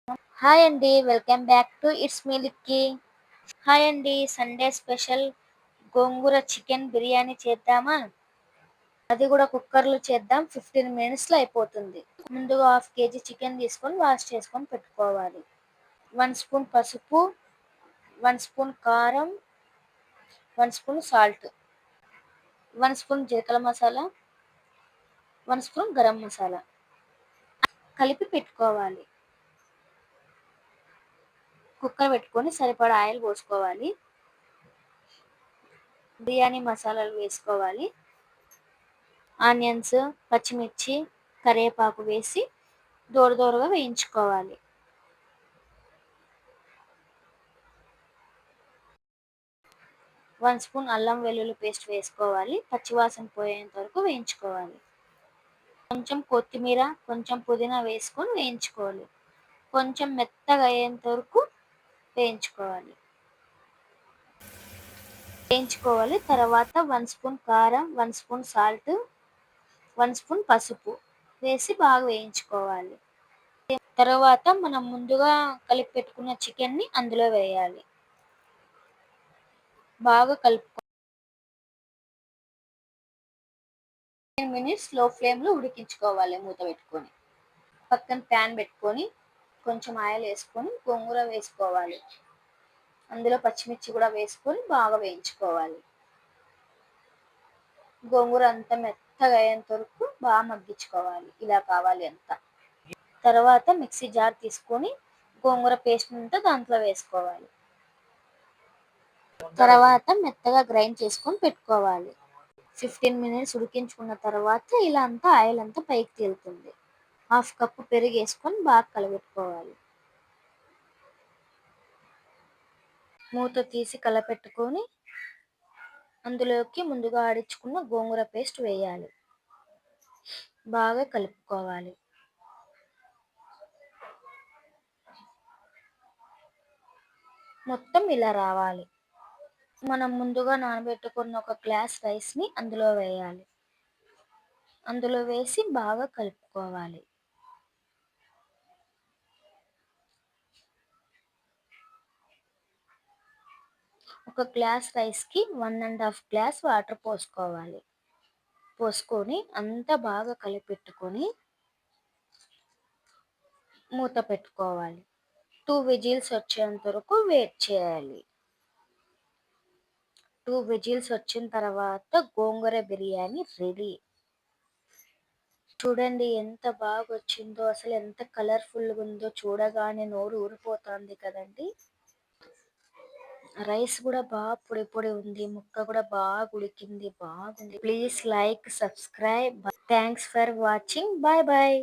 Hi అండి. Welcome back to it's me లిక్కీ. Hi అండి. Sunday special గోంగూర chicken biryani చేద్దామా? అది కూడా కుక్కర్‌లో చేద్దాం. 15 మినిట్స్‌లో అయిపోతుంది. ముందుగా హాఫ్ కేజీ చికెన్ తీసుకొని వాష్ చేసుకొని పెట్టుకోవాలి. 1 స్పూన్ పసుపు, 1 స్పూన్ కారం, 1 స్పూన్ సాల్ట్, 1 స్పూన్ జీలకర్ర మసాలా, 1 స్పూన్ గరం మసాలా కలిపి పెట్టుకోవాలి. కుక్కర్ పెట్టుకొని సరిపడా ఆయిల్ పోసుకోవాలి. బిర్యానీ మసాలాలు వేసుకోవాలి. ఆనియన్స్, పచ్చిమిర్చి, కరివేపాకు వేసి దోరదోరగా వేయించుకోవాలి. వన్ స్పూన్ అల్లం వెల్లుల్లి పేస్ట్ వేసుకోవాలి. పచ్చివాసన పోయేంత వరకు వేయించుకోవాలి. కొంచెం కొత్తిమీర, కొంచెం పుదీనా వేసుకొని వేయించుకోవాలి. కొంచెం మెత్తగా అయ్యేంత వరకు వేయించుకోవాలి. తర్వాత 1 స్పూన్ కారం, 1 స్పూన్ సాల్ట్, 1 స్పూన్ పసుపు వేసి బాగా వేయించుకోవాలి. తర్వాత మనం ముందుగా కలిపి పెట్టుకున్న చికెన్‌ని అందులో వేయాలి. బాగా కలుపుకో 10 మినిట్స్ లో ఫ్లేమ్‌లో ఉడికించుకోవాలి మూత పెట్టుకొని. పక్కన ప్యాన్ పెట్టుకొని కొంచెం ఆయిల్ వేసుకొని గోంగూర వేసుకోవాలి. అందులో పచ్చిమిర్చి కూడా వేసుకొని బాగా వేయించుకోవాలి. గోంగూర అంతా మెత్తగా అయ్యేంత వరకు బాగా మగ్గించుకోవాలి. ఇలా కావాలి అంతా. తర్వాత మిక్సీ జార్ తీసుకొని గోంగూర పేస్ట్ అంతా దాంట్లో వేసుకోవాలి. తర్వాత మెత్తగా గ్రైండ్ చేసుకొని పెట్టుకోవాలి. 15 మినిట్స్ ఉడికించుకున్న తర్వాత ఇలా అంతా ఆయిల్ అంతా పైకి తేలుతుంది. హాఫ్ కప్పు పెరుగు వేసుకొని బాగా కలబెట్టుకోవాలి. మూత తీసి కలపెట్టుకొని అందులోకి ముందుగా ఆడించుకున్న గోంగూర పేస్ట్ వేయాలి. బాగా కలుపుకోవాలి. మొత్తం ఇలా రావాలి. మనం ముందుగా నానబెట్టుకున్న ఒక గ్లాస్ రైస్‌ని అందులో వేయాలి. అందులో వేసి బాగా కలుపుకోవాలి. ఒక గ్లాస్ రైస్‌కి 1 ½ గ్లాస్ వాటర్ పోసుకోవాలి. పోసుకొని అంతా బాగా కలిపెట్టుకొని మూత పెట్టుకోవాలి. 2 విజిల్స్ వచ్చేంత వరకు వెయిట్ చేయాలి. 2 విజిల్స్ వచ్చిన తర్వాత గోంగూర బిర్యానీ రెడీ. చూడండి ఎంత బాగొచ్చిందో, అసలు ఎంత కలర్‌ఫుల్‌గా ఉందో చూడగానే నోరు ఊరిపోతుంది కదండీ! రైస్ కూడా బాగా పొడి పొడి ఉంది. ముక్క కూడా బాగా ఉడికింది. బాగుంది. Please like, subscribe. Thanks for watching. Bye bye.